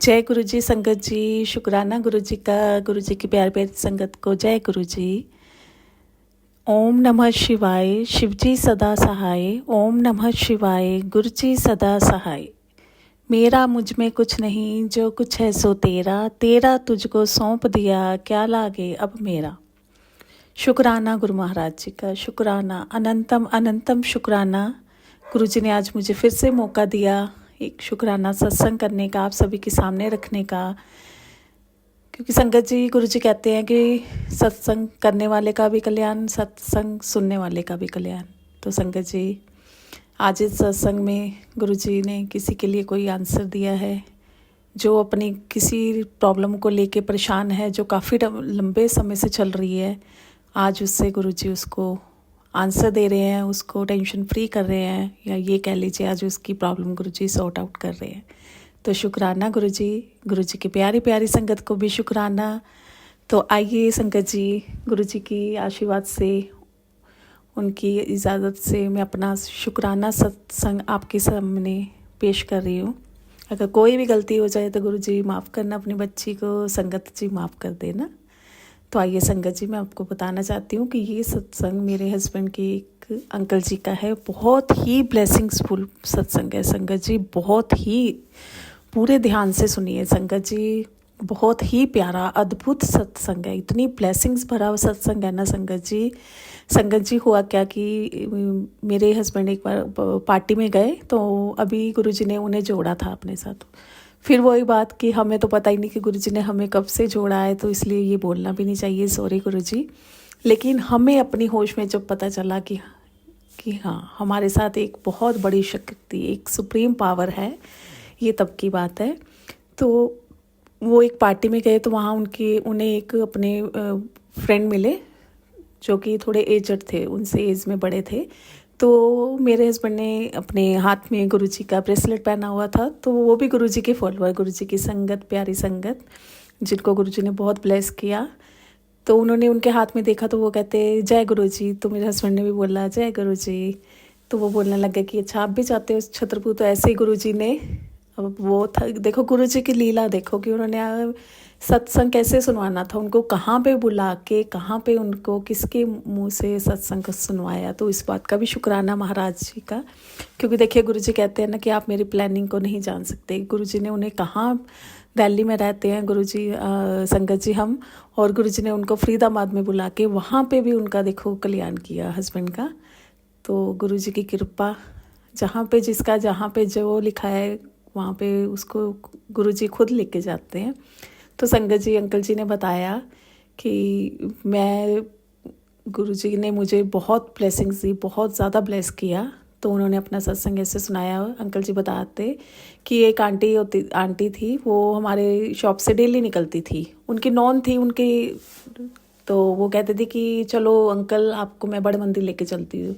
जय गुरु जी संगत जी। शुक्राना गुरु जी का, गुरु जी की प्यार प्यारी संगत को जय गुरु जी। ओम नमः शिवाय, शिव जी सदा सहाय। ओम नमः शिवाय, गुरु जी सदा सहाय। मेरा मुझ में कुछ नहीं, जो कुछ है सो तेरा, तेरा तुझको सौंप दिया, क्या लागे अब मेरा। शुक्राना गुरु महाराज जी का, शुक्राना अनंतम अनंतम शुक्राना। गुरु जी ने आज मुझे फिर से मौका दिया एक शुक्राना सत्संग करने का, आप सभी के सामने रखने का। क्योंकि संगत जी, गुरु जी कहते हैं कि सत्संग करने वाले का भी कल्याण, सत्संग सुनने वाले का भी कल्याण। तो संगत जी, आज इस सत्संग में गुरु जी ने किसी के लिए कोई आंसर दिया है, जो अपनी किसी प्रॉब्लम को लेके परेशान है, जो काफ़ी लंबे समय से चल रही है। आज उससे गुरु जी उसको आंसर दे रहे हैं, उसको टेंशन फ्री कर रहे हैं, या ये कह लीजिए आज उसकी प्रॉब्लम गुरु जी सॉर्ट आउट कर रहे हैं। तो शुक्राना गुरु जी की प्यारी प्यारी संगत को भी शुक्राना। तो आइए संगत जी, गुरु जी की आशीर्वाद से, उनकी इजाज़त से मैं अपना शुक्राना सत्संग आपके सामने पेश कर रही हूँ। अगर कोई भी गलती हो जाए तो गुरु जी माफ़ करना, अपनी बच्ची को संगत जी माफ़ कर देना। तो आइए संगत जी, मैं आपको बताना चाहती हूँ कि ये सत्संग मेरे हस्बैंड के एक अंकल जी का है। बहुत ही ब्लेसिंग्सफुल सत्संग है संगत जी, बहुत ही पूरे ध्यान से सुनिए संगत जी। बहुत ही प्यारा अद्भुत सत्संग है, इतनी ब्लेसिंग्स भरा हुआ सत्संग है ना संगत जी। संगत जी, हुआ क्या कि मेरे हस्बैंड एक बार पार्टी में गए, तो अभी गुरुजी ने उन्हें जोड़ा था अपने साथ। फिर वही बात कि हमें तो पता ही नहीं कि गुरुजी ने हमें कब से जोड़ा है, तो इसलिए ये बोलना भी नहीं चाहिए, सॉरी गुरुजी। लेकिन हमें अपनी होश में जब पता चला कि हाँ, हमारे साथ एक बहुत बड़ी शक्ति, एक सुप्रीम पावर है, ये तब की बात है। तो वो एक पार्टी में गए, तो वहाँ उन्हें एक अपने फ्रेंड मिले जो कि थोड़े एजड थे, उनसे एज में बड़े थे। तो मेरे हस्बैंड ने अपने हाथ में गुरुजी का ब्रेसलेट पहना हुआ था, तो वो भी गुरुजी के फॉलोअर, गुरुजी की संगत, प्यारी संगत, जिनको गुरुजी ने बहुत ब्लेस किया। तो उन्होंने उनके हाथ में देखा, तो वो कहते जय गुरुजी। तो मेरे हस्बैंड ने भी बोला जय गुरुजी। तो वो बोलने लगे कि अच्छा, आप भी चाहते हो छतरपुर। तो ऐसे ही गुरुजी ने, अब वो था, देखो गुरुजी की लीला देखो कि उन्होंने सत्संग कैसे सुनवाना था, उनको कहाँ पे बुला के, कहाँ पे उनको किसके मुंह से सत्संग सुनवाया। तो इस बात का भी शुक्राना महाराज जी का। क्योंकि देखिए, गुरुजी कहते हैं ना कि आप मेरी प्लानिंग को नहीं जान सकते। गुरुजी ने उन्हें कहाँ, दिल्ली में रहते हैं गुरुजी, संगत जी हम, और गुरुजी ने उनको फरीदाबाद में बुला के वहाँ पे भी उनका देखो कल्याण किया हस्बैंड का। तो गुरुजी की कृपा, जहाँ पे जिसका जहाँ पे जो लिखा है वहाँ पे उसको गुरुजी खुद लेके जाते हैं। तो संगत जी, अंकल जी ने बताया कि गुरुजी ने मुझे बहुत ब्लेसिंग्स दी, बहुत ज़्यादा ब्लेस किया। तो उन्होंने अपना सत्संग ऐसे सुनाया। अंकल जी बताते कि एक आंटी थी, वो हमारे शॉप से डेली निकलती थी, उनकी नॉन थी उनकी। तो वो कहते थे कि चलो अंकल, आपको मैं बड़े मंदिर लेके चलती हूँ।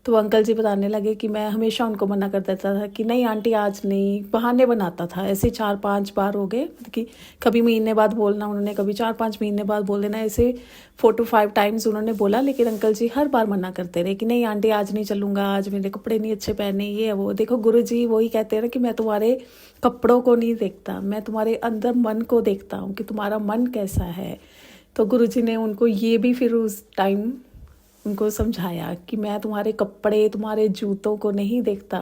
तो अंकल जी बताने लगे कि मैं हमेशा उनको मना कर देता था कि नहीं आंटी आज नहीं, बहाने बनाता था। ऐसे 4-5 बार हो गए कि कभी महीने बाद बोलना उन्होंने, कभी 4-5 महीने बाद बोल देना, ऐसे 4 to 5 टाइम्स उन्होंने बोला। लेकिन अंकल जी हर बार मना करते रहे कि नहीं आंटी आज नहीं चलूँगा, आज मेरे कपड़े नहीं अच्छे पहने, ये वो। देखो गुरु जी वही कहते हैं ना कि मैं तुम्हारे कपड़ों को नहीं देखता, मैं तुम्हारे अंदर मन को देखता हूँ कि तुम्हारा मन कैसा है। तो गुरु जी ने उनको ये भी फिर उस टाइम उनको समझाया कि मैं तुम्हारे कपड़े, तुम्हारे जूतों को नहीं देखता,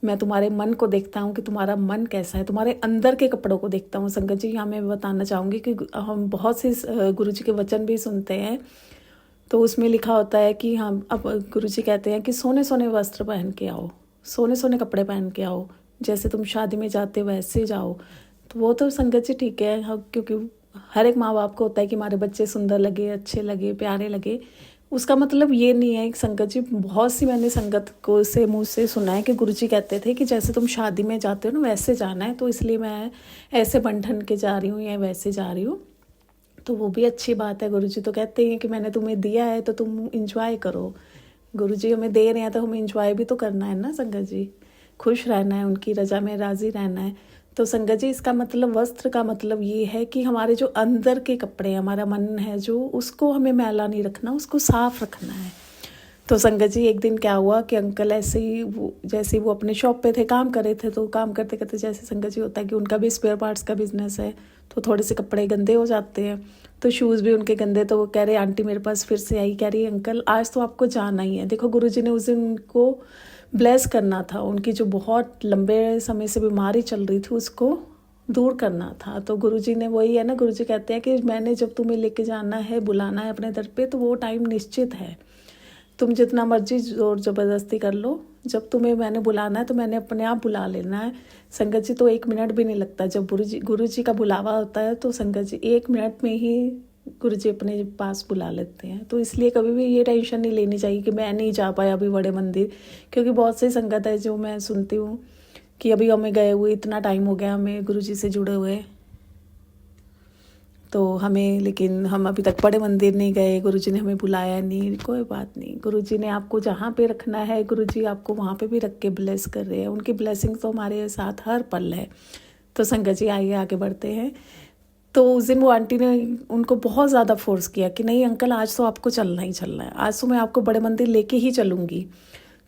मैं तुम्हारे मन को देखता हूँ कि तुम्हारा मन कैसा है, तुम्हारे अंदर के कपड़ों को देखता हूँ। संगत जी, यहाँ मैं बताना चाहूँगी कि हम बहुत से गुरु जी के वचन भी सुनते हैं, तो उसमें लिखा होता है कि हम, अब गुरु जी कहते हैं कि सोने सोने वस्त्र पहन के आओ, सोने सोने कपड़े पहन के आओ, जैसे तुम शादी में जाते वैसे जाओ। तो वो तो संगत जी ठीक है, क्योंकि हर एक माँ बाप को होता है कि हमारे बच्चे सुंदर लगे, अच्छे लगे, प्यारे लगे। उसका मतलब ये नहीं है कि संगत जी, बहुत सी मैंने संगत को से मुँह से सुना है कि गुरुजी कहते थे कि जैसे तुम शादी में जाते हो ना वैसे जाना है, तो इसलिए मैं ऐसे बन ठन के जा रही हूँ या वैसे जा रही हूँ। तो वो भी अच्छी बात है। गुरुजी तो कहते हैं कि मैंने तुम्हें दिया है तो तुम इंजॉय करो। गुरुजी हमें दे रहे हैं तो हमें इंजॉय भी तो करना है ना संगत जी, खुश रहना है, उनकी रजा में राजी रहना है। तो संगत जी, इसका मतलब, वस्त्र का मतलब ये है कि हमारे जो अंदर के कपड़े, हमारा मन है जो, उसको हमें मैला नहीं रखना, उसको साफ रखना है। तो संगत जी एक दिन क्या हुआ कि अंकल ऐसे ही जैसे ही वो अपने शॉप पे थे, काम कर रहे थे, तो काम करते करते जैसे संगत जी होता है कि उनका भी स्पेयर पार्ट्स का बिजनेस है, तो थोड़े से कपड़े गंदे हो जाते हैं, तो शूज़ भी उनके गंदे। तो वो कह रहे आंटी मेरे पास फिर से आई, कह रही अंकल आज तो आपको जाना ही है। देखो गुरुजी ने उस दिन उनको ब्लेस करना था, उनकी जो बहुत लंबे समय से बीमारी चल रही थी उसको दूर करना था। तो गुरुजी ने वही है ना, गुरुजी कहते हैं कि मैंने जब तुम्हें लेके जाना है, बुलाना है अपने दर पे, तो वो टाइम निश्चित है। तुम जितना मर्जी जोर ज़बरदस्ती कर लो, जब तुम्हें मैंने बुलाना है तो मैंने अपने आप बुला लेना है। संगत जी तो 1 मिनट भी नहीं लगता, जब गुरु जी का बुलावा होता है तो संगत जी 1 मिनट में ही गुरु जी अपने पास बुला लेते हैं। तो इसलिए कभी भी ये टेंशन नहीं लेनी चाहिए कि मैं नहीं जा पाया अभी बड़े मंदिर, क्योंकि बहुत सी संगत है जो मैं सुनती हूँ कि अभी हमें गए हुए इतना टाइम हो गया हमें गुरु जी से जुड़े हुए, तो हमें, लेकिन हम अभी तक बड़े मंदिर नहीं गए, गुरुजी ने हमें बुलाया नहीं। कोई बात नहीं, गुरुजी ने आपको जहाँ पे रखना है गुरुजी आपको वहाँ पे भी रख के ब्लेस कर रहे हैं, उनकी ब्लेसिंग तो हमारे साथ हर पल है। तो संगत जी आइए आगे बढ़ते हैं। तो उस दिन वो आंटी ने उनको बहुत ज़्यादा फोर्स किया कि नहीं अंकल आज तो आपको चलना ही चलना है, आज तो मैं आपको बड़े मंदिर लेके ही चलूँगी।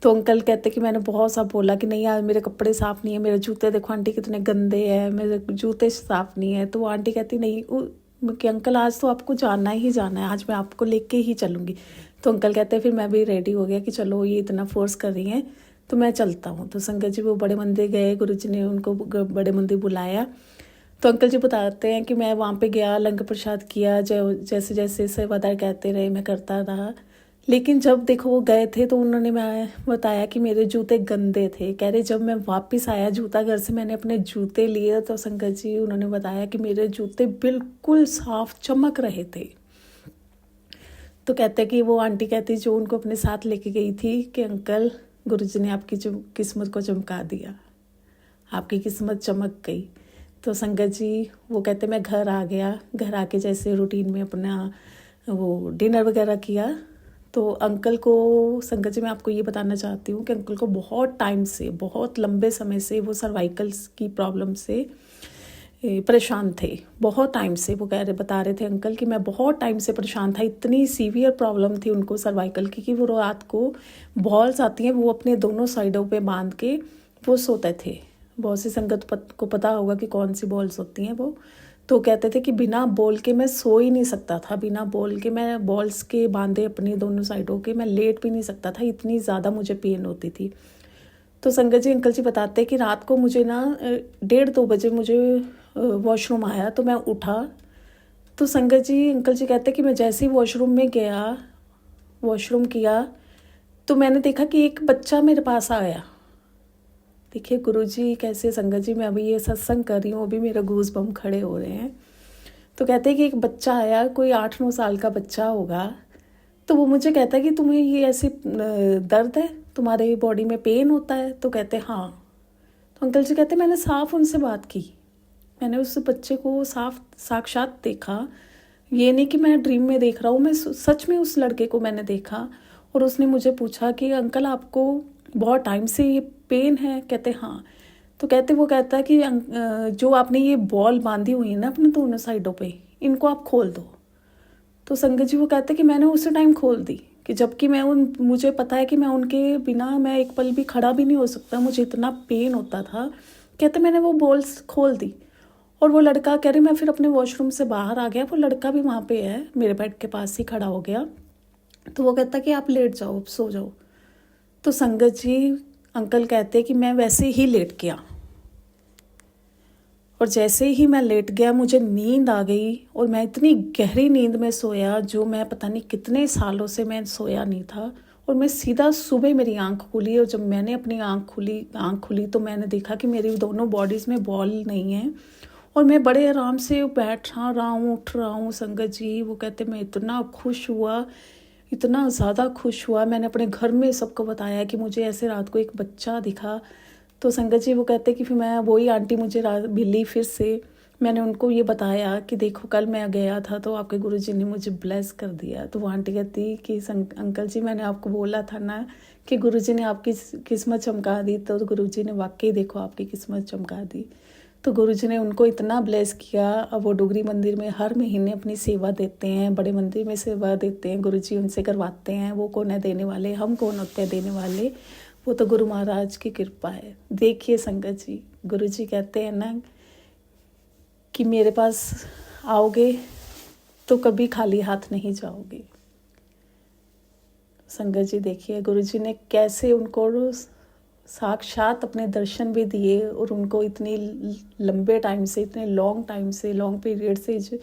तो अंकल कहते कि मैंने बहुत सा बोला कि नहीं यार मेरे कपड़े साफ़ नहीं है, मेरे जूते देखो आंटी कितने गंदे हैं, मेरे जूते साफ़ नहीं है। तो वो आंटी कहती नहीं कि अंकल आज तो आपको जाना ही जाना है, आज मैं आपको लेके ही चलूँगी। तो अंकल कहते फिर मैं भी रेडी हो गया कि चलो ये इतना फोर्स कर रही हैं तो मैं चलता हूँ। तो संगत जी वो बड़े मंदिर गए, गुरुजी ने उनको बड़े मंदिर बुलाया। तो अंकल जी बताते हैं कि मैं वहाँ पे गया, लंगर प्रसाद किया, जो जैसे जैसे सेवादार कहते रहे मैं करता रहा। लेकिन जब देखो वो गए थे तो उन्होंने मैं बताया कि मेरे जूते गंदे थे। कह रहे जब मैं वापस आया जूता घर से, मैंने अपने जूते लिए तो संगत जी उन्होंने बताया कि मेरे जूते बिल्कुल साफ चमक रहे थे। तो कहते कि वो आंटी कहती जो उनको अपने साथ लेके गई थी कि अंकल गुरुजी ने आपकी जो किस्मत को चमका दिया, आपकी किस्मत चमक गई। तो संगत जी वो कहते मैं घर आ गया, घर आके जैसे रूटीन में अपना वो डिनर वगैरह किया। तो अंकल को, संगत जी मैं आपको ये बताना चाहती हूँ कि अंकल को बहुत टाइम से, बहुत लंबे समय से वो सर्वाइकल्स की प्रॉब्लम से परेशान थे। बहुत टाइम से वो बता रहे थे अंकल कि मैं बहुत टाइम से परेशान था, इतनी सीवियर प्रॉब्लम थी उनको सर्वाइकल की कि वो रात को बॉल्स आती हैं वो अपने दोनों साइडों पे बांध के वो सोते थे। बहुत सी संगत को पता होगा कि कौन सी बॉल्स होती हैं वो। तो कहते थे कि बिना बॉल के मैं सो ही नहीं सकता था, बिना बॉल के मैं बॉल्स के बांधे अपनी दोनों साइडों के मैं लेट भी नहीं सकता था, इतनी ज़्यादा मुझे पेन होती थी। तो संगत जी अंकल जी बताते कि रात को मुझे ना 1:30-2 बजे मुझे वॉशरूम आया, तो मैं उठा। तो संगत जी अंकल जी कहते कि मैं जैसे ही वॉशरूम में गया, वॉशरूम किया, तो मैंने देखा कि एक बच्चा मेरे पास आया। देखिए गुरुजी कैसे, संगत जी मैं अभी ये सत्संग कर रही हूँ अभी मेरे गूज बम खड़े हो रहे हैं। तो कहते हैं कि एक बच्चा आया, कोई 8-9 साल का बच्चा होगा। तो वो मुझे कहता है कि तुम्हें ये ऐसे दर्द है, तुम्हारे बॉडी में पेन होता है? तो कहते हाँ। तो अंकल जी कहते मैंने साफ उनसे बात की, मैंने उस बच्चे को साफ साक्षात देखा, ये नहीं कि मैं ड्रीम में देख रहा हूँ, मैं सच में उस लड़के को मैंने देखा। और उसने मुझे पूछा कि अंकल आपको बहुत टाइम से ये पेन है? कहते हाँ। तो वो कहता है कि जो आपने ये बॉल बांधी हुई है ना अपने दोनों साइडों पे, इनको आप खोल दो। तो संगत जी वो कहते कि मैंने उसी टाइम खोल दी, कि जबकि मुझे पता है कि मैं उनके बिना मैं एक पल भी खड़ा भी नहीं हो सकता, मुझे इतना पेन होता था। कहते मैंने वो बॉल्स खोल दी। और वो लड़का कह रहे मैं फिर अपने वॉशरूम से बाहर आ गया, वो लड़का भी वहाँ पे है मेरे बेड के पास ही खड़ा हो गया। तो वो कहता कि आप लेट जाओ, सो जाओ। तो संगत जी अंकल कहते कि मैं वैसे ही लेट गया, और जैसे ही मैं लेट गया मुझे नींद आ गई, और मैं इतनी गहरी नींद में सोया जो मैं पता नहीं कितने सालों से मैं सोया नहीं था। और मैं सीधा सुबह मेरी आंख खुली, और जब मैंने अपनी आंख खुली तो मैंने देखा कि मेरी दोनों बॉडीज़ में बॉल नहीं है, और मैं बड़े आराम से बैठ रहा हूँ, उठ रहा हूँ। संगत जी वो कहते मैं इतना खुश हुआ, इतना ज़्यादा खुश हुआ। मैंने अपने घर में सबको बताया कि मुझे ऐसे रात को एक बच्चा दिखा। तो संगत जी वो कहते कि फिर मैं, वही आंटी मुझे मिली फिर से, मैंने उनको ये बताया कि देखो कल मैं गया था तो आपके गुरुजी ने मुझे ब्लेस कर दिया। तो वो आंटी कहती कि अंकल जी मैंने आपको बोला था ना कि गुरुजी ने आपकी किस्मत चमका दी। तो गुरुजी ने वाकई देखो आपकी किस्मत चमका दी। तो गुरुजी ने उनको इतना ब्लेस किया। अब वो डोगरी मंदिर में हर महीने अपनी सेवा देते हैं, बड़े मंदिर में सेवा देते हैं, गुरुजी उनसे करवाते हैं। वो कौन है देने वाले, हम कौन होते हैं देने वाले, वो तो गुरु महाराज की कृपा है। देखिए संगत जी, गुरुजी कहते हैं ना कि मेरे पास आओगे तो कभी खाली हाथ नहीं जाओगे। संगत जी देखिए गुरुजी ने कैसे उनको साक्षात अपने दर्शन भी दिए, और उनको इतनी लंबे टाइम से, इतने लॉन्ग पीरियड से जो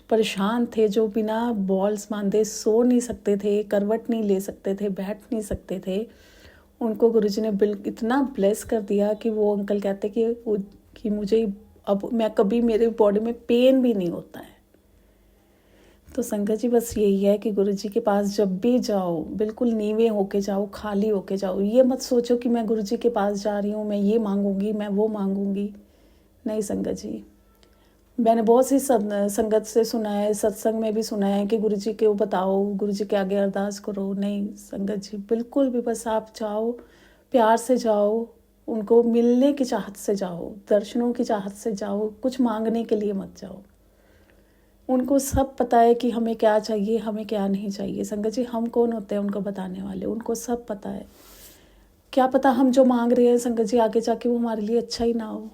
परेशान थे, जो बिना बॉल्स बांधे सो नहीं सकते थे, करवट नहीं ले सकते थे, बैठ नहीं सकते थे, उनको गुरुजी ने इतना ब्लेस कर दिया कि वो अंकल कहते कि मुझे अब मैं कभी, मेरे बॉडी में पेन भी नहीं होता है। तो संगत जी बस यही है कि गुरुजी के पास जब भी जाओ बिल्कुल नीवे होके जाओ, खाली होके जाओ। ये मत सोचो कि मैं गुरुजी के पास जा रही हूँ, मैं ये मांगूंगी, मैं वो मांगूंगी। नहीं संगत जी, मैंने बहुत सी संगत से सुना है, सत्संग में भी सुना है कि गुरुजी को बताओ, गुरुजी के आगे अरदास करो। नहीं संगत जी, बिल्कुल भी, बस आप जाओ, प्यार से जाओ, उनको मिलने की चाहत से जाओ, दर्शनों की चाहत से जाओ, कुछ मांगने के लिए मत जाओ। उनको सब पता है कि हमें क्या चाहिए, हमें क्या नहीं चाहिए। संगत जी, हम कौन होते हैं उनको बताने वाले, उनको सब पता है। क्या पता हम जो मांग रहे हैं संगत जी आगे जाके वो हमारे लिए अच्छा ही ना हो।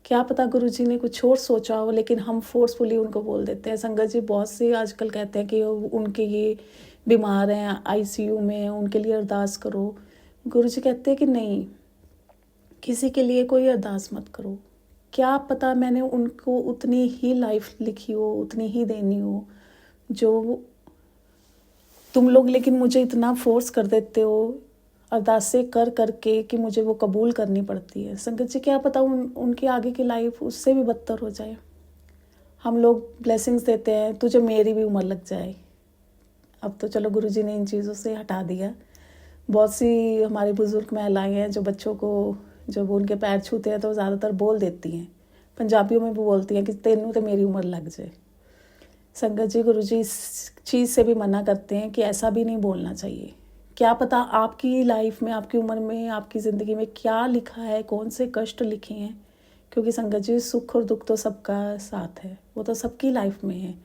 क्या पता गुरुजी ने कुछ और सोचा हो, लेकिन हम फोर्सफुली उनको बोल देते हैं। संगत जी बहुत से आजकल कहते हैं कि उनके ये बीमार हैं, आईसीयू में, उनके लिए अरदास करो। गुरुजी कहते हैं कि नहीं, किसी के लिए कोई अरदास मत करो। क्या पता मैंने उनको उतनी ही लाइफ लिखी हो, उतनी ही देनी हो जो तुम लोग, लेकिन मुझे इतना फोर्स कर देते हो अरदासें कर करके कि मुझे वो कबूल करनी पड़ती है। संगत जी क्या पता उनकी आगे की लाइफ उससे भी बदतर हो जाए। हम लोग ब्लेसिंग्स देते हैं, तुझे मेरी भी उम्र लग जाए। अब तो चलो गुरुजी ने इन चीज़ों से हटा दिया। बहुत सी हमारे बुज़ुर्ग महिलाएं हैं जो बच्चों को जब उनके पैर छूते हैं तो ज़्यादातर बोल देती हैं, पंजाबियों में भी बोलती हैं कि तेनू तो मेरी उम्र लग जाए। संगत जी गुरुजी इस चीज़ से भी मना करते हैं कि ऐसा भी नहीं बोलना चाहिए। क्या पता आपकी लाइफ में, आपकी उम्र में, आपकी ज़िंदगी में क्या लिखा है, कौन से कष्ट लिखे हैं। क्योंकि संगत जी सुख और दुख तो सबका साथ है, वो तो सबकी लाइफ में है।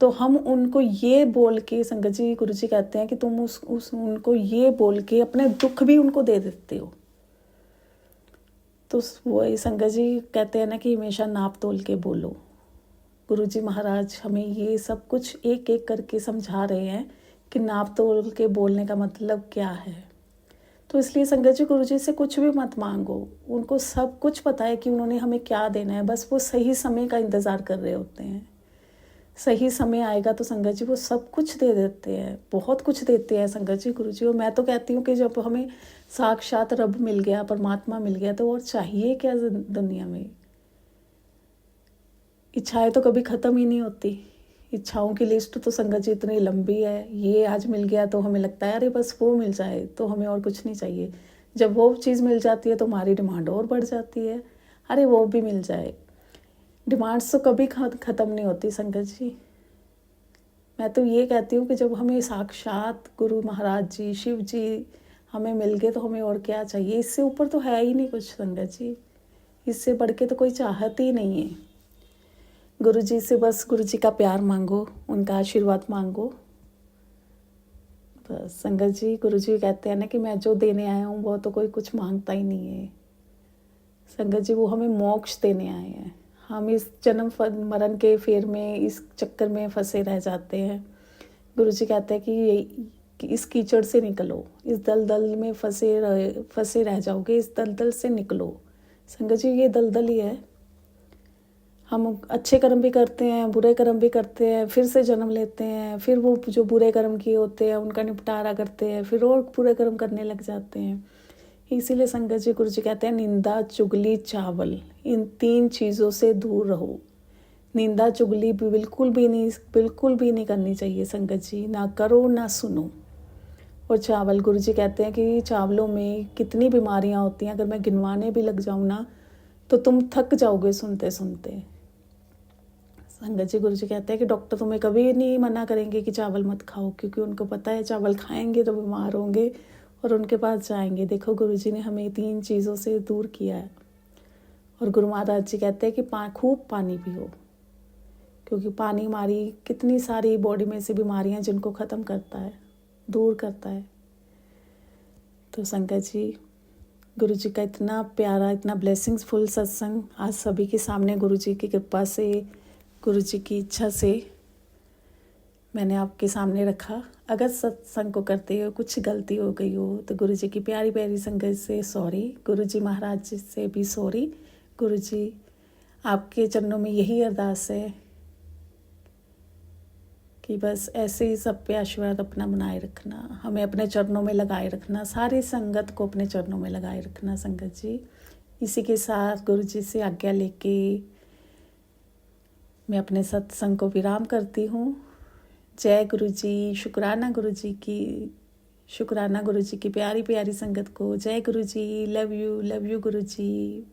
तो हम उनको ये बोल के, संगत जी गुरुजी कहते हैं कि तुम उनको ये बोल के अपने दुख भी उनको दे देते हो। तो वो संगत जी कहते हैं ना कि हमेशा नाप तोल के बोलो। गुरुजी महाराज हमें ये सब कुछ एक एक करके समझा रहे हैं कि नाप तोल के बोलने का मतलब क्या है। तो इसलिए संगत जी गुरुजी से कुछ भी मत मांगो, उनको सब कुछ पता है कि उन्होंने हमें क्या देना है। बस वो सही समय का इंतज़ार कर रहे होते हैं। सही समय आएगा तो संगत जी वो सब कुछ दे देते हैं, बहुत कुछ देते हैं संगत जी गुरुजी। और मैं तो कहती हूँ कि जब हमें साक्षात रब मिल गया, परमात्मा मिल गया, तो और चाहिए क्या दुनिया में। इच्छाएं तो कभी ख़त्म ही नहीं होती। इच्छाओं की लिस्ट तो संगत जी इतनी लंबी है। ये आज मिल गया तो हमें लगता है अरे बस वो मिल जाए तो हमें और कुछ नहीं चाहिए। जब वो चीज़ मिल जाती है तो हमारी डिमांड और बढ़ जाती है, अरे वो भी मिल जाए। डिमांड्स तो कभी ख़त्म नहीं होती संगत जी। मैं तो ये कहती हूँ कि जब हमें साक्षात गुरु महाराज जी, शिव जी हमें मिल गए तो हमें और क्या चाहिए। इससे ऊपर तो है ही नहीं कुछ संगत जी, इससे बढ़ के तो कोई चाहत ही नहीं है। गुरुजी से बस गुरुजी का प्यार मांगो, उनका आशीर्वाद मांगो बस। संगत जी गुरुजी कहते हैं ना कि मैं जो देने आया हूँ वो तो कोई कुछ मांगता ही नहीं है। संगत जी वो हमें मोक्ष देने आए हैं। हम इस जन्म मरण के फेर में, इस चक्कर में फंसे रह जाते हैं। गुरुजी कहते हैं कि इस कीचड़ से निकलो, इस दलदल में फंसे रह जाओगे, इस दलदल से निकलो। संगत जी ये दलदल ही है। हम अच्छे कर्म भी करते हैं, बुरे कर्म भी करते हैं, फिर से जन्म लेते हैं, फिर वो जो बुरे कर्म किए होते हैं उनका निपटारा करते हैं, फिर और बुरे कर्म करने लग जाते हैं। इसीलिए संगत जी गुरुजी कहते हैं निंदा, चुगली, चावल, इन 3 चीज़ों से दूर रहो। निंदा चुगली बिल्कुल भी नहीं करनी चाहिए संगत जी, ना करो ना सुनो। और चावल, गुरुजी कहते हैं कि चावलों में कितनी बीमारियां होती हैं, अगर मैं गिनवाने भी लग जाऊँ ना तो तुम थक जाओगे सुनते सुनते। संगत जी गुरुजी कहते हैं कि डॉक्टर तुम्हें कभी नहीं मना करेंगे कि चावल मत खाओ, क्योंकि उनको पता है चावल खाएंगे तो बीमार होंगे और उनके पास जाएंगे। देखो गुरुजी ने हमें 3 चीज़ों से दूर किया है। और गुरु महाराज जी कहते हैं कि खूब पानी पियो, क्योंकि पानी हमारी कितनी सारी बॉडी में से बीमारियां जिनको ख़त्म करता है, दूर करता है। तो संगत जी, गुरु जी का इतना प्यारा, इतना ब्लेसिंग्सफुल सत्संग आज सभी के सामने गुरु जी की कृपा से, गुरु जी की इच्छा से मैंने आपके सामने रखा। अगर सत्संग को करते हो कुछ गलती हो गई हो तो गुरु जी की प्यारी प्यारी संगत से सॉरी, गुरु जी महाराज जी से भी सॉरी। गुरु जी आपके चरणों में यही अरदास है कि बस ऐसे ही सब पे आशीर्वाद अपना बनाए रखना, हमें अपने चरणों में लगाए रखना, सारी संगत को अपने चरणों में लगाए रखना। संगत जी, इसी के साथ गुरु जी से आज्ञा लेके मैं अपने सत्संग को विराम करती हूँ। जय गुरु जी, शुक्राना गुरु जी की, शुक्राना गुरु जी की प्यारी प्यारी संगत को। जय गुरु जी, love you Guru ji,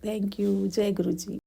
thank you. जय गुरु जी।